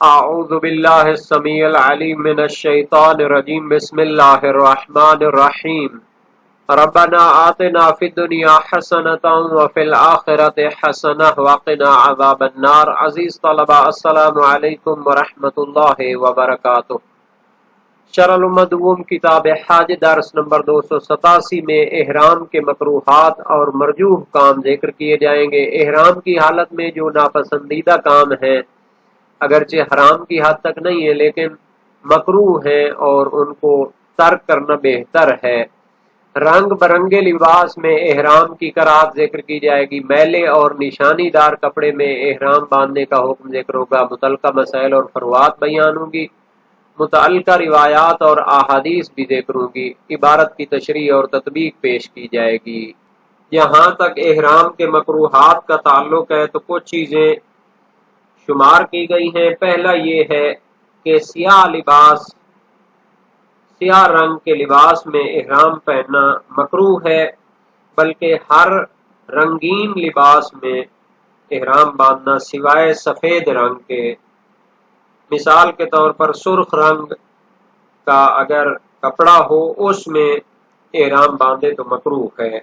اعوذ باللہ السمیع العلیم من الشیطان الرجیم بسم اللہ الرحمن الرحیم ربنا آتنا فی الدنیا حسنة وفی الآخرة حسنة وقنا عذاب النار۔ عزیز طلبہ، السلام علیکم ورحمۃ اللہ وبرکاتہ۔ شرح المدوم کتاب حج درس نمبر 287 میں احرام کے مکروہات اور مرجوح کام ذکر کیے جائیں گے۔ احرام کی حالت میں جو ناپسندیدہ کام ہیں اگرچہ حرام کی حد تک نہیں ہے لیکن مکروہ ہیں اور ان کو ترک کرنا بہتر ہے۔ رنگ برنگے لباس میں احرام کی کراہت ذکر کی جائے گی۔ میلے اور نشانی دار کپڑے میں احرام باندھنے کا حکم ذکر ہوگا۔ متعلقہ مسائل اور فروعات بیان ہوں گی۔ متعلقہ روایات اور احادیث بھی ذکر ہوں گی۔ عبارت کی تشریح اور تطبیق پیش کی جائے گی۔ یہاں تک احرام کے مکروہات کا تعلق ہے تو کچھ چیزیں شمار کی گئی ہیں۔ پہلا یہ ہے کہ سیاہ رنگ کے لباس میں احرام پہننا مکروہ ہے، بلکہ ہر رنگین لباس میں احرام باندھنا سوائے سفید رنگ کے۔ مثال کے طور پر سرخ رنگ کا اگر کپڑا ہو اس میں احرام باندھے تو مکروہ ہے۔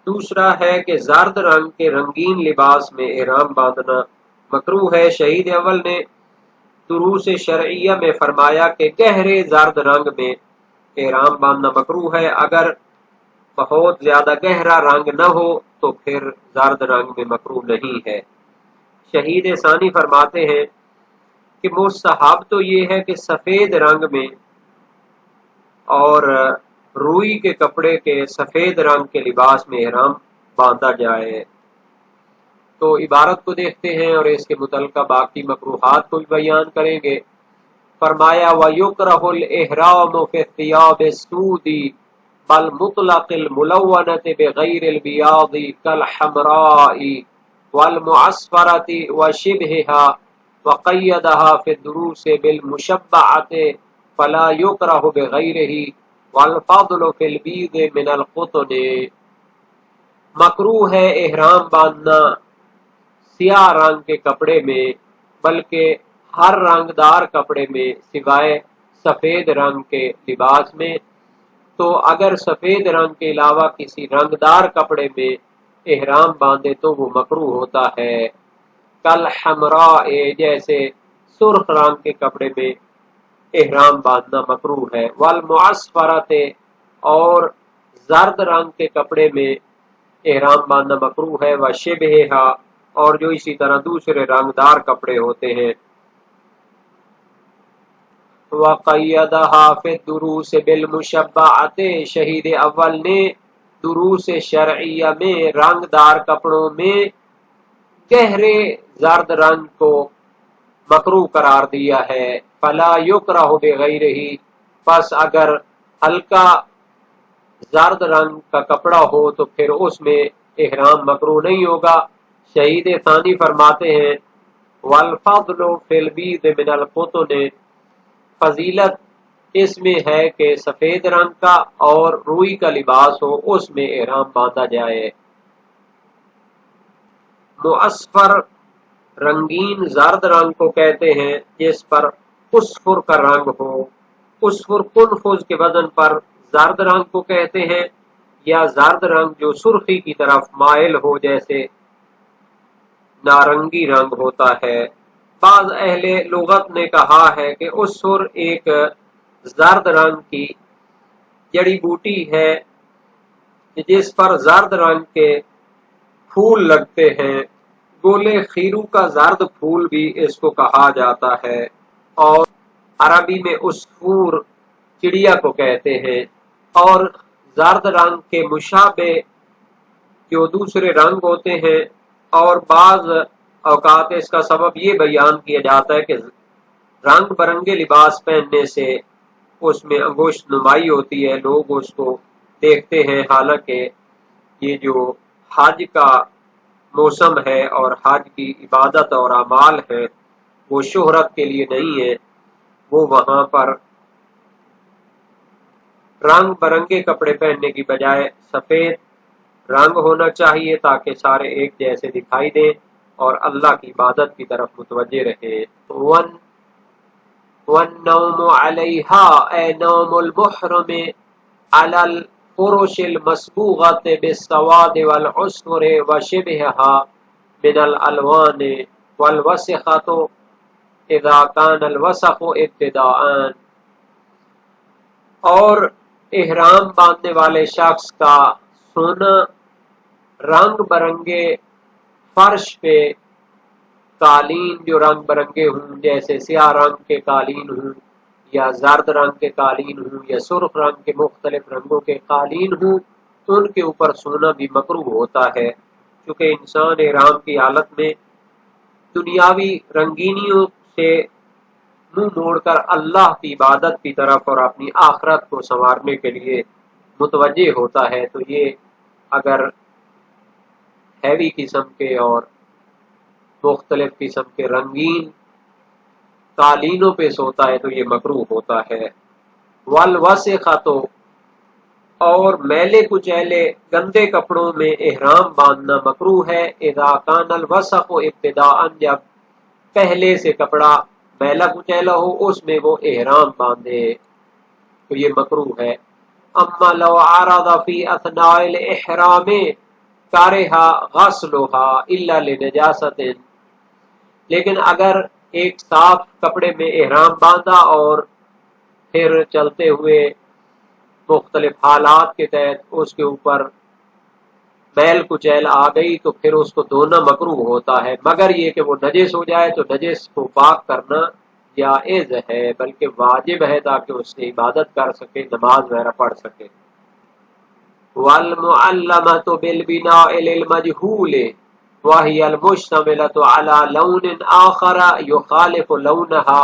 دوسرا ہے کہ زرد رنگ کے رنگین لباس میں احرام باندھنا مکروہ ہے۔ شہید اول نے دروس شرعیہ میں فرمایا کہ گہرے زرد رنگ میں احرام باندھنا مکروہ ہے، اگر بہت زیادہ گہرا رنگ نہ ہو تو پھر زرد رنگ میں مکروہ نہیں ہے۔ شہید ثانی فرماتے ہیں کہ مستحب تو یہ ہے کہ سفید رنگ میں اور روئی کے کپڑے کے سفید رنگ کے لباس میں احرام باندھا جائے۔ تو عبارت کو دیکھتے ہیں اور اس کے متعلقہ باقی مکروہات کو بھی بیان کریں گے۔ فرمایا وَيُكْرَهُ الْإِحْرَامُ فِي الثِّيَابِ السُّودِ بَالْمُطْلَقِ الْمُلَوَّنَةِ بِغَيْرِ الْبِيَاضِ كَالْحَمْرَاءِ وَالْمُعَصْفَرَةِ وَشِبْهِهَا وَقَيَّدَهَا فِي الدُّرُوسِ بِالْمُشَبَّعَةِ فَلَا يُكْرَهُ بِغَيْرِهِ وَالْفَضْلُ فِي الْبِيضِ مِنَ الْقُطْنِ۔ مکروہ ہے احرام باندھنا سیاہ رنگ کے کپڑے میں، بلکہ ہر رنگدار کپڑے میں سوائے سفید رنگ کے لباس میں۔ تو اگر سفید رنگ کے علاوہ کسی رنگدار کپڑے میں احرام باندھے تو وہ مکروہ ہوتا ہے۔ کل حمراء جیسے سرخ رنگ کے کپڑے میں احرام باندھنا مکروہ ہے۔ والمعصفرۃ اور زرد رنگ کے کپڑے میں احرام باندھنا مکروہ ہے۔ وشبہہا اور جو اسی طرح دوسرے رنگدار کپڑے ہوتے ہیں۔ وَقَيَّدَهَا فِي الدُّرُوسِ بِالْمُشَبَّعَةِ شہید اول نے دروس شرعیہ میں رنگدار کپڑوں میں گہرے زرد رنگ کو مکروہ قرار دیا ہے۔ فَلَا يُكْرَهُ بِغَيْرِهِ پس اگر ہلکا زرد رنگ کا کپڑا ہو تو پھر اس میں احرام مکروہ نہیں ہوگا۔ شہید ثانی فرماتے ہیں والفضل فی البیض من القطن فضیلت اس میں ہے کہ سفید رنگ کا اور روئی کا لباس ہو اس میں احرام باندھا جائے۔ معصفر رنگین زرد رنگ کو کہتے ہیں جس پر اصفر کا رنگ ہو۔ اصفر قنفذ کے وزن پر زرد رنگ کو کہتے ہیں، یا زرد رنگ جو سرخی کی طرف مائل ہو جیسے نارنگی رنگ ہوتا ہے۔ بعض اہل لغت نے کہا ہے کہ اصفر ایک زرد رنگ کی جڑی بوٹی ہے جس پر زرد رنگ کے پھول لگتے ہیں۔ گولے خیرو کا زرد پھول بھی اس کو کہا جاتا ہے، اور عربی میں عصفور چڑیا کو کہتے ہیں۔ اور زرد رنگ کے مشابہ جو دوسرے رنگ ہوتے ہیں، اور بعض اوقات اس کا سبب یہ بیان کیا جاتا ہے کہ رنگ برنگے لباس پہننے سے اس میں انگشت نمائی ہوتی ہے، لوگ اس کو دیکھتے ہیں، حالانکہ یہ جو حج کا موسم ہے اور حج کی عبادت اور اعمال ہے وہ شہرت کے لیے نہیں ہے، وہ وہاں پر رنگ برنگے کپڑے پہننے کی بجائے سفید رنگ ہونا چاہیے تاکہ سارے ایک جیسے دکھائی دیں اور اللہ کی عبادت کی طرف متوجہ رہے۔ والنوم علیہا اے نوم المحرم علی الفرش المصبوغۃ بالسواد والعصفر وشبہها من الالوان والوسخۃ اذا کان الوسخ ابتداء، اور احرام باندھنے والے شخص کا سونا رنگ برنگے فرش پہ، قالین جو رنگ برنگے ہوں جیسے سیاہ رنگ کے قالین ہوں یا زرد رنگ کے قالین ہوں یا سرخ رنگ کے مختلف رنگوں کے قالین ہوں، ان کے اوپر سونا بھی مکروہ ہوتا ہے، کیونکہ انسان احرام کی حالت میں دنیاوی رنگینیوں سے منہ موڑ کر اللہ کی عبادت کی طرف اور اپنی آخرت کو سنوارنے کے لیے متوجہ ہوتا ہے، تو یہ اگر ہیوی قسم کے اور مختلف قسم کے رنگین قالینوں پہ سوتا ہے تو یہ مکروہ ہوتا ہے۔ والوسخۃ، اور میلے کچیلے گندے کپڑوں میں احرام باندھنا مکروہ ہے، اذا کان الوسخ ابتداء، جب پہلے سے کپڑا میلا کچیلا ہو اس میں وہ احرام باندھے تو یہ مکروہ ہے۔ اما لو عرض فی اثناء الاحرام کرہ غسلها الا لنجاست، لیکن اگر ایک صاف کپڑے میں احرام باندھا اور پھر چلتے ہوئے مختلف حالات کے تحت اس کے اوپر میل کچیل آ گئی تو پھر اس کو دھونا مکروہ ہوتا ہے، مگر یہ کہ وہ نجس ہو جائے تو نجس کو پاک کرنا جائز ہے، بلکہ واجب ہے تاکہ اس سے عبادت کر سکے، نماز وغیرہ پڑھ سکے۔ والمعلمۃ بالبناء للمجہول وهي المشتملة على لون آخر يخالف لونها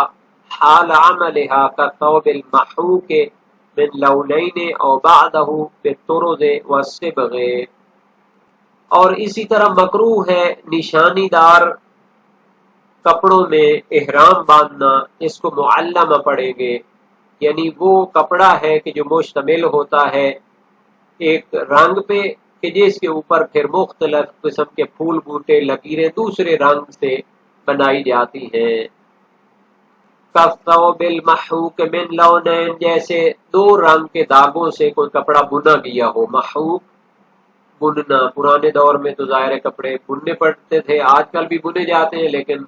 حال عملها كالثوب المحوك من لونين أو بعده بالطرز والصبغ، اور اسی طرح مکروہ ہے نشانی دار کپڑوں میں احرام باندھنا، اس کو معلمہ پڑھیں گے، یعنی وہ کپڑا ہے کہ جو مشتمل ہوتا ہے ایک رنگ پہ کہ جس کے اوپر پھر مختلف قسم کے پھول بوٹے لکیریں دوسرے رنگ سے بنائی جاتی ہیں۔ کالثوب المحوک من لونین، جیسے دو رنگ کے داغوں سے کوئی کپڑا بنا گیا ہو۔ محوک بننا، پرانے دور میں تو ظاہر کپڑے بننے پڑتے تھے، آج کل بھی بنے جاتے ہیں لیکن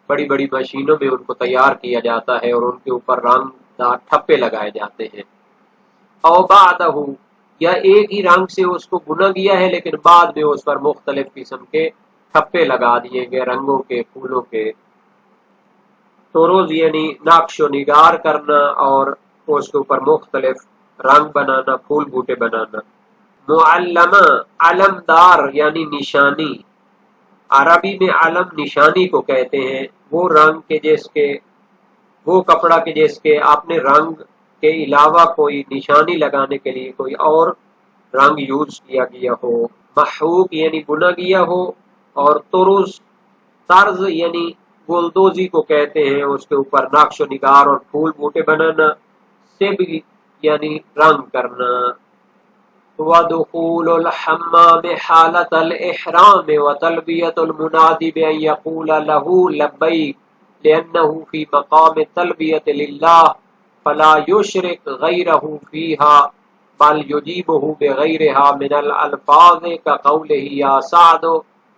بڑی بڑی مشینوں میں ان کو تیار کیا جاتا ہے اور ان کے اوپر رنگ دار ٹھپے لگائے جاتے ہیں۔ او بعدہ، یا ایک ہی رنگ سے اس کو بنا گیا ہے لیکن بعد میں اس پر مختلف قسم کے ٹھپے لگا دیے گئے رنگوں کے، پھولوں کے۔ طرز یعنی نقش و نگار کرنا اور اس کے اوپر مختلف رنگ بنانا، پھول بوٹے بنانا۔ معلمہ، علمدار یعنی نشانی، عربی میں علم نشانی کو کہتے ہیں، وہ رنگ کے جس کے، وہ کپڑا کے جس کے اپنے رنگ کے علاوہ کوئی نشانی لگانے کے لیے کوئی اور رنگ یوز کیا گیا ہو۔ محوک یعنی بنا گیا ہو، اور طرز یعنی گلدوزی کو کہتے ہیں، اس کے اوپر نقش و نگار اور پھول بوٹے بنانا۔ سبغ یعنی رنگ کرنا۔ ودخول الحمام حالت الاحرام وتلبیۃ المنادی بأن یقول له لبیک لأنه في مقام التلبیۃ للہ فلا یشرک غیرہ فیہا بل یجیبہ بغیرہا من الالفاظ کقولہ یا سعد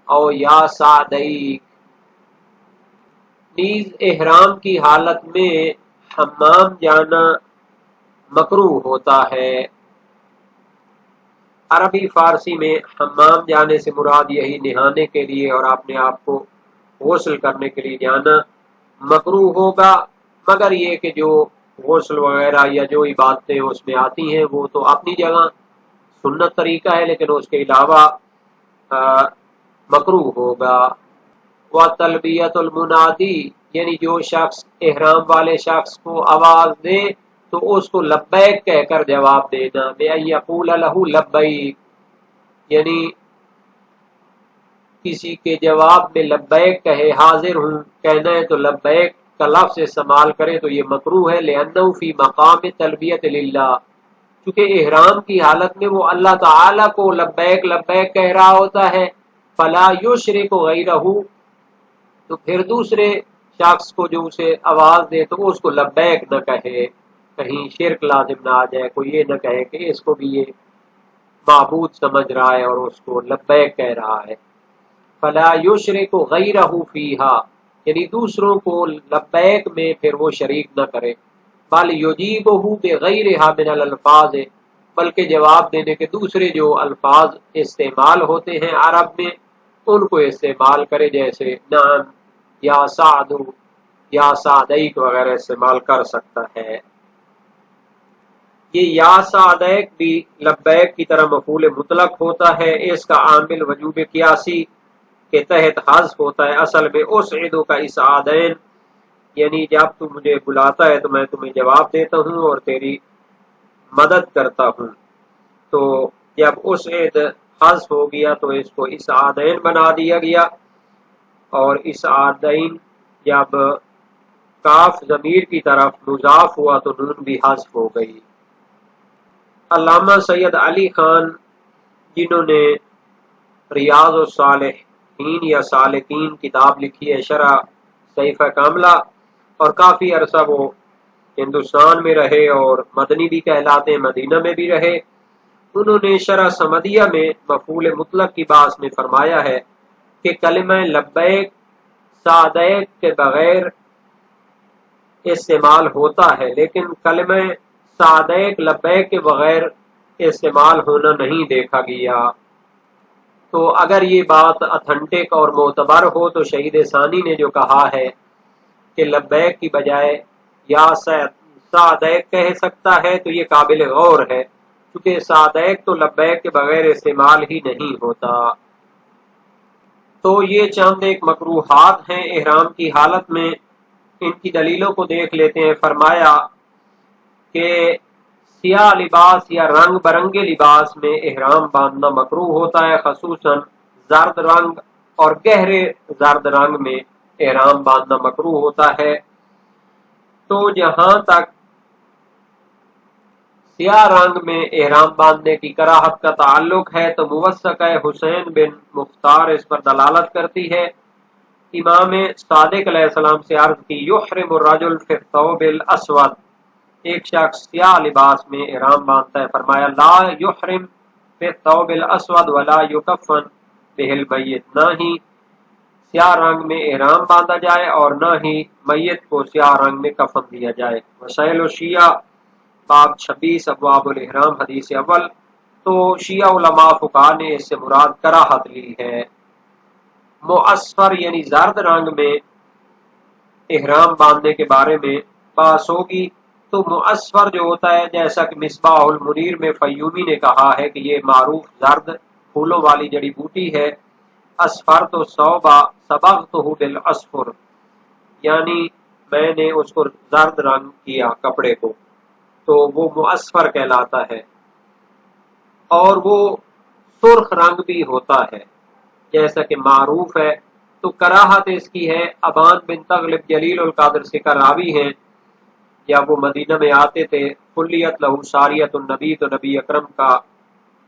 او یا سعدیک۔ نیز احرام کی حالت میں حمام جانا مکروہ ہوتا ہے۔ عربی فارسی میں حمام جانے سے مراد یہی نہانے کے لیے اور اپنے آپ کو غسل کرنے کے لیے جانا مکروہ ہوگا، مگر یہ کہ جو غسل وغیرہ یا جو عبادتیں اس میں آتی ہیں وہ تو اپنی جگہ سنت طریقہ ہے، لیکن اس کے علاوہ مکروہ ہوگا۔ وتلبیۃ المنادی یعنی جو شخص احرام والے شخص کو آواز دے تو اس کو لبیک کہہ کر جواب دینا۔ بأن یقول له لبیک، یعنی کسی کے جواب میں لبیک کہے، حاضر ہوں کہنا ہے تو لبیک کا لفظ استعمال کرے تو یہ مکروہ ہے۔ لأنه فی مقام تلبیۃ للہ، کیونکہ احرام کی حالت میں وہ اللہ تعالی کو لبیک لبیک کہہ رہا ہوتا ہے۔ فلا یشرک غیرہ، تو پھر دوسرے شخص کو جو اسے آواز دے تو اس کو لبیک نہ کہے، کہیں شرک لازم نہ آ جائے، کوئی یہ نہ کہے کہ اس کو بھی یہ معبود سمجھ رہا ہے اور اس کو لبیک کہہ رہا ہے۔ فلا یشرک غیرہ فیہا، یعنی دوسروں کو لبیک میں پھر وہ شریک نہ کرے، بل یجیبہ بغیرہا من الالفاظ، بلکہ جواب دینے کے دوسرے جو الفاظ استعمال ہوتے ہیں عرب میں ان کو استعمال کرے، جیسے نعم یا سعد یا سعدیک وغیرہ استعمال کر سکتا ہے۔ یہ یا سعدیک بھی لبیک کی طرح مفعول مطلق ہوتا ہے، اس کا عامل وجوب قیاسی کے تحت حذف ہوتا ہے۔ اصل میں اسعدو کا اسعادین، یعنی جب تو مجھے بلاتا ہے تو میں تمہیں جواب دیتا ہوں اور تیری مدد کرتا ہوں، تو جب اسعد حذف ہو گیا تو اس کو اسعادین بنا دیا گیا، اور اسعادین جب کاف ضمیر کی طرف مضاف ہوا تو نون بھی حذف ہو گئی۔ علامہ سید علی خان جنہوں نے ریاض الصالحین یا سالکین کتاب لکھی ہے شرح صحیفہ کاملہ، اور کافی عرصہ وہ ہندوستان میں رہے اور مدنی بھی کہلاتے ہیں، مدینہ میں بھی رہے، انہوں نے شرح سمدیہ میں مفعول مطلق کی بات میں فرمایا ہے کہ کلمہ لبیک سعدیک کے بغیر استعمال ہوتا ہے، لیکن کلمہ سعدیک لبیک کے بغیر استعمال ہونا نہیں دیکھا گیا۔ تو اگر یہ بات اتھنٹک اور معتبر ہو تو شہید ثانی نے جو کہا ہے کہ لبیک کی بجائے یا سعدیک کہہ سکتا ہے تو یہ قابل غور ہے، کیونکہ سعدیک تو لبیک کے بغیر استعمال ہی نہیں ہوتا۔ تو یہ چند ایک مکروہات ہیں احرام کی حالت میں، ان کی دلیلوں کو دیکھ لیتے ہیں۔ فرمایا کہ سیاہ لباس یا رنگ برنگے لباس میں احرام باندھنا مکروہ ہوتا ہے، خصوصاً زرد رنگ اور گہرے زرد رنگ میں احرام باندھنا مکروہ ہوتا ہے۔ تو جہاں تک سیاہ رنگ میں احرام باندھنے کی کراہت کا تعلق ہے تو موثقہ حسین بن مختار اس پر دلالت کرتی ہے۔ امام صادق علیہ السلام سے عرض کی یحرم الرجل فی الثوب الاسود، ایک شخص سیاہ لباس میں احرام باندھتا ہے، فرمایا لا یحرم فی الثوب الاسود ولا یکفن بہ المیت، نہ ہی سیاہ رنگ میں احرام باندھا جائے اور نہ ہی میت کو سیاہ رنگ میں کفن دیا جائے۔ وسائل الشیعہ باب 26 ابواب الاحرام حدیث اول۔ تو شیعہ علماء فقہا نے اس سے مراد کراہت لی ہے۔ معصفر یعنی زرد رنگ میں احرام باندھنے کے بارے میں بحث ہوگی۔ تو معصفر جو ہوتا ہے، جیسا کہ مصباح المنیر میں فیومی نے کہا ہے کہ یہ معروف زرد پھولوں والی جڑی بوٹی ہے، اسفر تو صوبہ صبغتہ بالاسفر، یعنی میں نے اس کو زرد رنگ کیا کپڑے کو، تو وہ معصفر کہلاتا ہے، اور وہ سرخ رنگ بھی ہوتا ہے جیسا کہ معروف ہے۔ تو کراہت اس کی ہے، ابان بن تغلب جلیل القادر سے کا راوی ہیں، جب وہ مدینہ میں آتے تھے کلیت لہو ساریت النبی، تو نبی اکرم کا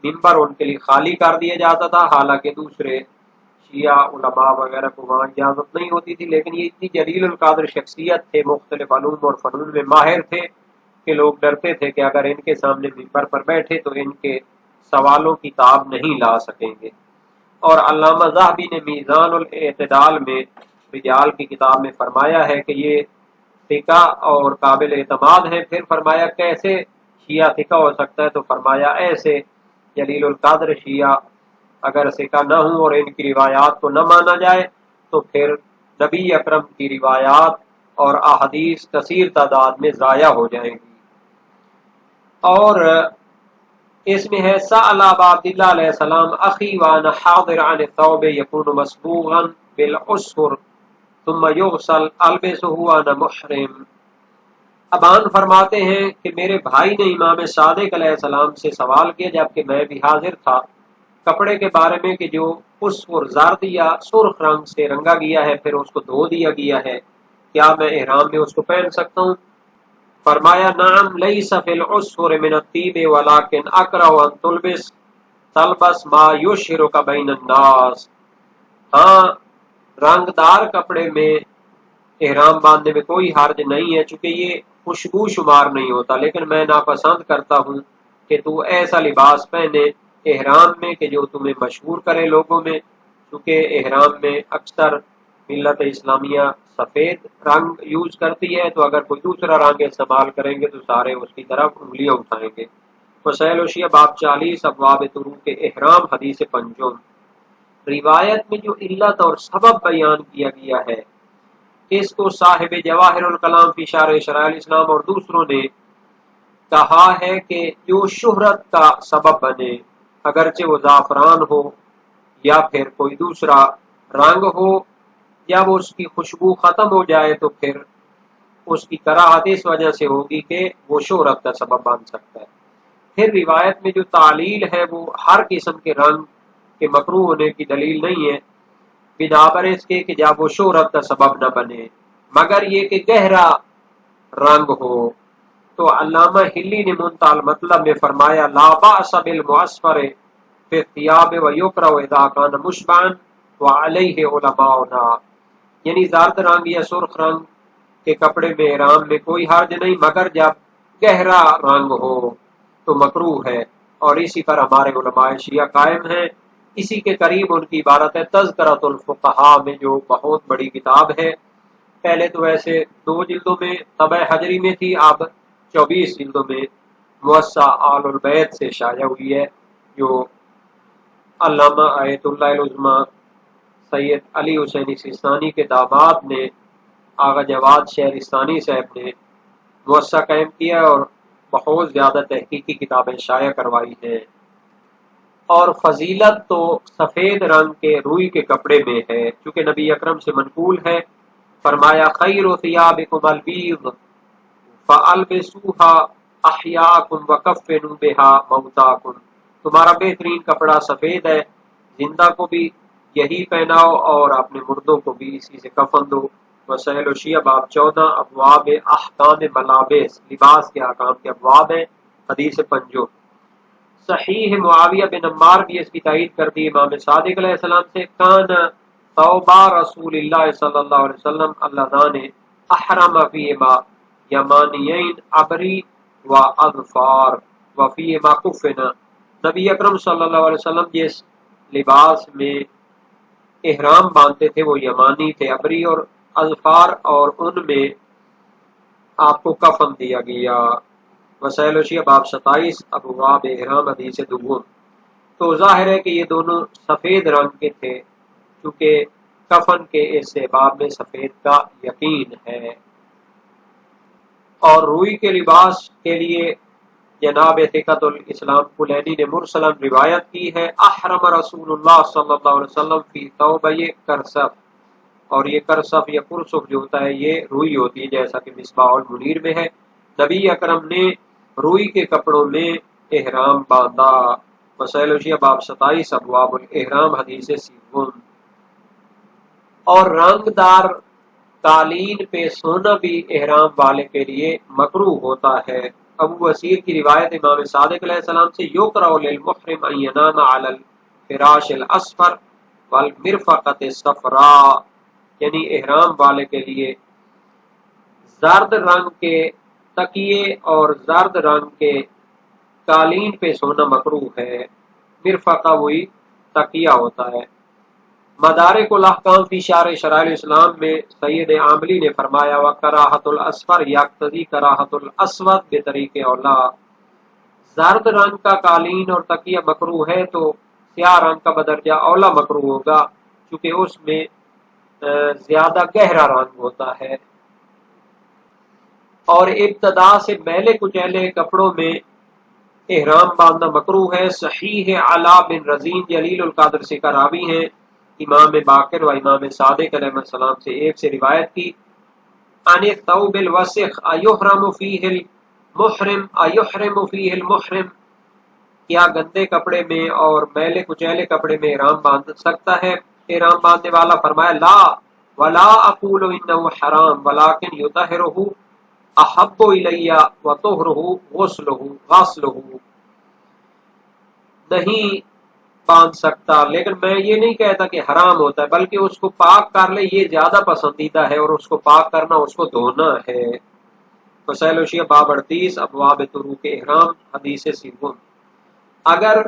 ممبر ان کے لیے خالی کر دیا جاتا تھا، حالانکہ دوسرے شیعہ علماء وغیرہ کو وہاں اجازت نہیں ہوتی تھی، لیکن یہ اتنی جلیل القادر شخصیت تھے، مختلف علوم اور فنون میں ماہر تھے کہ لوگ ڈرتے تھے کہ اگر ان کے سامنے ممبر پر بیٹھے تو ان کے سوالوں کی تاب نہیں لا سکیں گے۔ اور علامہ ذہبی نے میزان الاعتدال میں رجال کی کتاب میں فرمایا ہے کہ یہ ثقہ اور قابل اعتماد ہے۔ پھر فرمایا کیسے شیعہ ثقہ ہو سکتا ہے، تو فرمایا ایسے جلیل القدر شیعہ اگر ثقہ نہ ہوں اور ان کی روایات کو نہ مانا جائے تو پھر نبی اکرم کی روایات اور احادیث کثیر تعداد میں ضائع ہو جائیں گی۔ اور اس میں ہے سأل ابا عبداللہ علیہ السلام اخی وانا حاضر عن الثوب یکون مصبوغا بالعصفر ثم یغسل البسه وانا محرم۔ ابان فرماتے ہیں کہ میرے بھائی نے امام صادق علیہ السلام سے سوال کیا جبکہ میں بھی حاضر تھا، کپڑے کے بارے میں کہ جو عصفر زرد یا سرخ رنگ سے رنگا گیا ہے پھر اس کو دھو دیا گیا ہے، کیا میں احرام میں اس کو پہن سکتا ہوں؟ فرمایا نعم لیس فی العصفر من الطیب ولکن اکرہ ان تلبس ما یشہرک بین الناس، ہاں رنگدار کپڑے میں احرام باندھنے میں کوئی حرج نہیں ہے، چونکہ یہ خوشبو شمار نہیں ہوتا، لیکن میں ناپسند کرتا ہوں کہ تو ایسا لباس پہنے احرام میں کہ جو تمہیں مشہور کرے لوگوں میں، چونکہ احرام میں اکثر ملت اسلامیہ سفید رنگ یوز کرتی ہے، تو اگر کوئی دوسرا رنگ استعمال کریں گے تو سارے اس کی طرف انگلیاں اٹھائیں گے۔ وسائل وشیہ باب 40 ابواب طروق احرام حدیث پنجم۔ روایت میں جو علت اور سبب بیان کیا گیا ہے اس کو صاحب جواہر الکلام فی شرح شرائع الاسلام اور دوسروں نے کہا ہے کہ جو شہرت کا سبب بنے، اگرچہ وہ زعفران ہو یا پھر کوئی دوسرا رنگ ہو، یا وہ اس کی خوشبو ختم ہو جائے تو پھر اس کی کراہت اس وجہ سے ہوگی کہ وہ شہرت کا سبب بن سکتا ہے۔ پھر روایت میں جو تعلیل ہے وہ ہر قسم کے رنگ کے مکروہ ہونے کی دلیل نہیں ہے، بنابر اس کے کہ جب وہ شہرت کا سبب نہ بنے، مگر یہ کہ گہرا رنگ ہو۔ تو علامہ ہلی نے منتہی المطلب میں فرمایا لا باس بالمعصفر فی الثیاب ویکرہ اذا کان مشبعا وعلیہ علماؤنا، یعنی زرد رنگ یا سرخ رنگ کے کپڑے میں احرام میں کوئی حرج نہیں، مگر جب گہرا رنگ ہو تو مکروہ ہے، اور اسی پر ہمارے علماء شیعہ قائم ہیں۔ اسی کے قریب ان کی عبارت ہے تذکرۃ الفقہاء میں، جو بہت بڑی کتاب ہے، پہلے تو ویسے 2 جلدوں میں طبع حجری میں تھی، اب 24 جلدوں میں موسع آل البیت سے شائع ہوئی ہے، جو علامہ آیت اللہ العظمی سید علی حسینی سیستانی کے داماد نے آغا جواد شہرستانی صاحب نے موسع قائم کیا اور بہت زیادہ تحقیقی کتابیں شائع کروائی ہیں۔ اور فضیلت تو سفید رنگ کے روئی کے کپڑے میں ہے، چونکہ نبی اکرم سے منقول ہے، فرمایا خیر ثیابکم البیض فالبسوها احیاءکم وکفنوا بها موتاکم، تمہارا بہترین کپڑا سفید ہے، زندہ کو بھی یہی پہناؤ اور اپنے مردوں کو بھی اسی سے کفن دو۔ وسائل وشیہ باب 14 ابواب احکام ملابس، لباس کے احکام کے ابواب ہیں، حدیث پنجم۔ صحیح معاویہ بن عمار بھی اس کی تائید کر دی امام صادق علیہ السلام سے، کان ثوبا رسول اللہ صلی اللہ علیہ وسلم اللذان احرم فیہما یمانیین عبری و اظفار و فیہما کفنا، نبی اکرم صلی اللہ علیہ وسلم جس لباس میں احرام باندھتے تھے وہ یمانی تھے، عبری اور اظفار، اور ان میں آپ کو کفن دیا گیا۔ وسائل وشیہ باب 27 ابواب احرام حدیث دوم۔ تو ظاہر ہے کہ یہ دونوں سفید رنگ کے تھے، چونکہ کفن کے اس باب میں سفید کا یقین ہے۔ اور روئی کے لباس کے لیے جناب ثقۃ الاسلام کلینی نے مرسلا روایت کی ہے، احرم رسول اللہ صلی اللہ علیہ وسلم فی ثوبی کرسف، اور یہ کرسف یا کرسف جو ہوتا ہے یہ روئی ہوتی ہے، جیسا کہ مصباح المنیر میں ہے، نبی اکرم نے روئی کے کپڑوں میں احرام باندھا۔ وسائل وشیہ باب 27 ابواب الاحرام حدیث سیون۔ اور رنگ دار قالین پہ سونا بھی احرام والے کے لیے مکروہ ہوتا ہے۔ ابو وسیر کی روایت امام صادق علیہ السلام سے یکرہ للمحرم ان ینام علی الفراش الاصفر والمرفقۃ الصفراء، یعنی احرام والے کے لیے زرد رنگ کے تکیے اور زرد رنگ کے قالین پہ سونا مکروہ ہے۔ مرفقہ وہی تکیہ ہوتا ہے۔ مدارک الاحکام فی شرح شرائع الاسلام میں سید عاملی نے فرمایا وکراہۃ الاصفر یقتضی کراہۃ الاسود بطریق اولا، زرد رنگ کا قالین اور تکیہ مکروہ ہے تو سیاہ رنگ کا بدرجہ اولا مکروہ ہوگا، چونکہ اس میں زیادہ گہرا رنگ ہوتا ہے۔ اور ابتدا سے میلے کچیلے کپڑوں میں احرام باندھنا مکروہ ہے۔ صحیح علا بن رزین جلیل القدر سے راوی ہیں، امام باقر و امام صادق علیہ السلام سے ایک سے روایت کی، ان الثوب الوسخ ایحرم فیہ المحرم ایحرم فیہ المحرم، کیا گندے کپڑے میں اور میلے کچیلے کپڑے میں احرام باندھ سکتا ہے؟ احرام باندھنے والا فرمایا لا ولا اقول انه حرام ولكن يطهره احب الی وطهره غسلہ، نہیں باندھ سکتا، لیکن میں یہ نہیں کہتا کہ حرام ہوتا ہے، بلکہ اس کو پاک کر لے یہ زیادہ پسندیدہ ہے، اور اس کو پاک کرنا اس کو دھونا ہے۔ مسائل وشیہ باب 38 ابواب طروق احرام حدیث سیون۔ اگر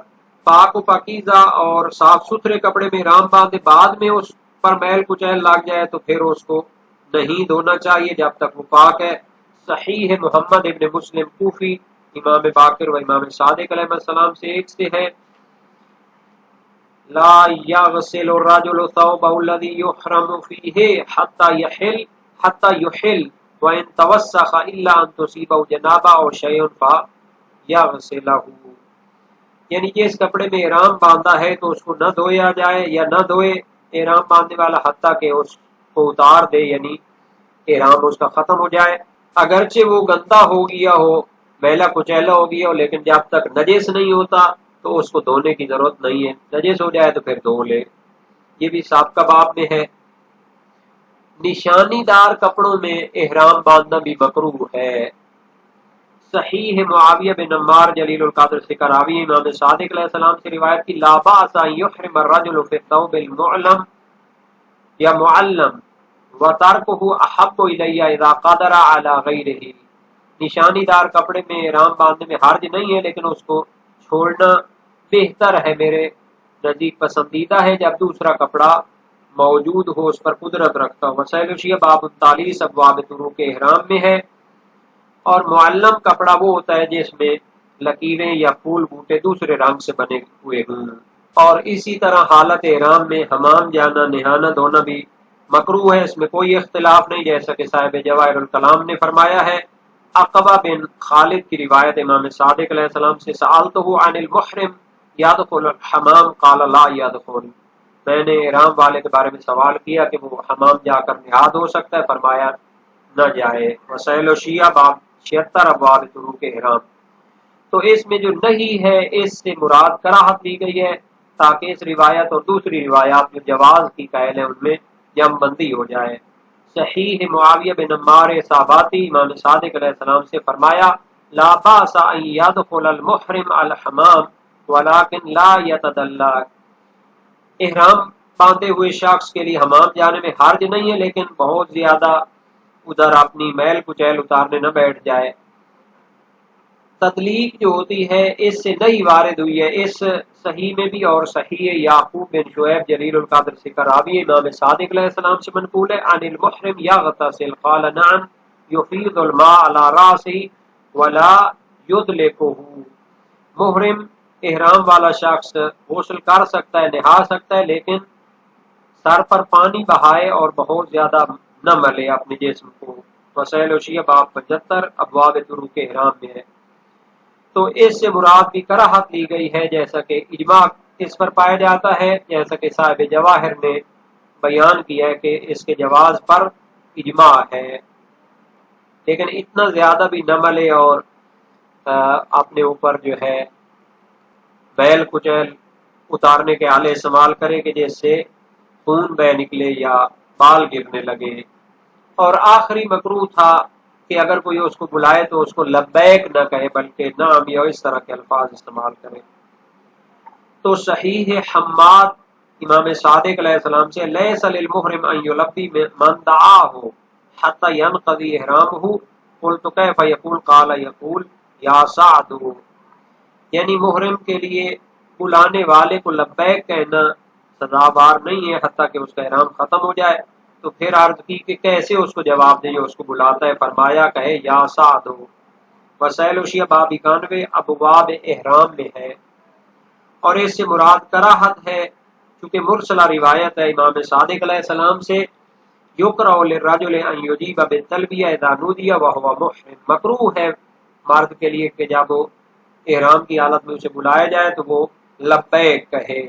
پاک و پاکیزہ اور صاف ستھرے کپڑے میں احرام باندھے بعد میں اس پر میل کچیل لگ جائے تو پھر اس کو نہیں دھونا چاہیے جب تک وہ پاک ہے۔ صحیح محمد ابن مسلم کوفی امام باقر و امام صادق علیہ السلام سے ایک سے ہے، لا یغسل الرجل ثوبه الذي يحرم فيه حتى يحل وان توسخ الا ان تصيبه جنابه او شيء فيغسله، یعنی کہ اس کپڑے میں احرام باندھا ہے تو اس کو نہ دھویا جائے یا نہ دھوئے احرام باندھنے والا حتیٰ کہ اس کو اتار دے، یعنی احرام اس کا ختم ہو جائے، اگرچہ وہ گندا ہو گیا ہو، میلا کچیلا ہو گیا ہو، لیکن جب تک نجس نہیں ہوتا تو اس کو دھونے کی ضرورت نہیں ہے، نجس ہو جائے تو پھر دھو لے۔ یہ بھی سابقہ باب میں ہے۔ نشانی دار کپڑوں میں احرام باندھنا بھی مکروہ ہے۔ صحیح معاویہ بن عمار جلیل القدر سے کراوی امام صادق علیہ السلام سے روایت کی، لا باس ان یحرم الرجل فی الثوب المعلم یا معلم وترکہ احب الی اذا قدر علی غیرہ، نشانی دار کپڑے میں احرام باندھنے میں حرج نہیں ہے، لیکن اس کو چھوڑنا بہتر ہے، میرے نزدیک پسندیدہ ہے جب دوسرا کپڑا موجود ہو، اس پر قدرت رکھتا ہو۔ مسائل وشیہ باب 39 ابواب طروق احرام میں ہے۔ اور معلم کپڑا وہ ہوتا ہے جس میں لکیریں یا پھول بوٹے دوسرے رنگ سے بنے ہوئے ہوں۔ اور اسی طرح حالت احرام میں حمام جانا، نہانا دھونا بھی مکروہ ہے، اس میں کوئی اختلاف نہیں، جیسا کہ صاحب جواہر الکلام نے فرمایا ہے۔ عقبہ بن خالد کی روایت امام صادق علیہ السلام سے، سألتہ عن المحرم یدخل الحمام قال لا یدخل، میں نے احرام والے کے بارے میں سوال کیا کہ وہ حمام جا کر نہا دھو سکتا ہے، فرمایا نہ جائے۔ مسائل وشیہ باب 76 ابواب طروق احرام۔ تو اس میں جو نہیں ہے اس سے مراد کراہت لی گئی ہے، تاکہ اس روایت اور دوسری روایات جو جواز کی قائل ہیں ان میں جم بندی ہو جائے۔ صحیح معاویہ بن عمار صحاباتی امام صادق علیہ السلام سے فرمایا، لا باس ان يدخل المحرم الحمام ولكن لا يتدلى، احرام باندھے ہوئے شخص کے لیے حمام جانے میں حرج نہیں ہے، لیکن بہت زیادہ ادھر اپنی میل کچیل اتارنے نہ بیٹھ جائے۔ تدلیق جو ہوتی ہے اس سے نہیں وارد ہوئی ہے، اس صحیح میں بھی، اور صحیح یعقوب بن شعیب جلیل القدر سے کراوی امام صادق علیہ السلام سے منقول ہے، عن المحرم یغتسل قال نعم یفیض الماء على راسه ولا یدلکہ، محرم احرام والا شخص غسل کر سکتا ہے، نہا سکتا ہے، لیکن سر پر پانی بہائے اور بہت زیادہ نہ ملے اپنے جسم کو۔ مسائل وشیہ باب 75 ابواب طروق احرام میں ہے۔ تو اس سے مراد بھی کراہت لی گئی ہے، جیسا کہ اجماع اس پر پایا جاتا ہے، جیسا کہ صاحب جواہر نے بیان کیا ہے کہ اس کے جواز پر اجماع ہے، لیکن اتنا زیادہ بھی نہ ملے اور اپنے اوپر جو ہے بیل کچیل اتارنے کے آلے استعمال کرے کہ جس سے خون بہ نکلے یا بال گرنے لگے۔ اور آخری مکروہ تھا کہ اگر کوئی اس کو بلائے تو اس کو لبیک نہ کہے بلکہ نعم یا اس طرح کے الفاظ استعمال کرے۔ تو صحیح حماد امام صادق علیہ السلام سے، لیس للمحرم ان یلبی من دعاہ حتی ینقضی احرامہ، قلت کیف یقول قال یقول یا سعد، یعنی محرم کے لیے بلانے والے کو لبیک کہنا سزاوار نہیں ہے حتیٰ کہ اس کا احرام ختم ہو جائے۔ تو پھر عرض کی کہ کیسے اس کو جواب دے جو اس کو بلاتا ہے، فرمایا کہے یا سعد۔ وسائل وشیہ باب 91 ابواب احرام میں ہے، اور اس سے مراد کراہت ہے، چونکہ مرسلہ روایت ہے امام صادق علیہ السلام سے، یقرأ للرجل ان یجیب بالتلبیہ اذا نودی وهو محرم، مکروہ ہے مرد کے لیے کہ جب وہ احرام کی حالت میں اسے بلایا جائے تو وہ لبیک کہے۔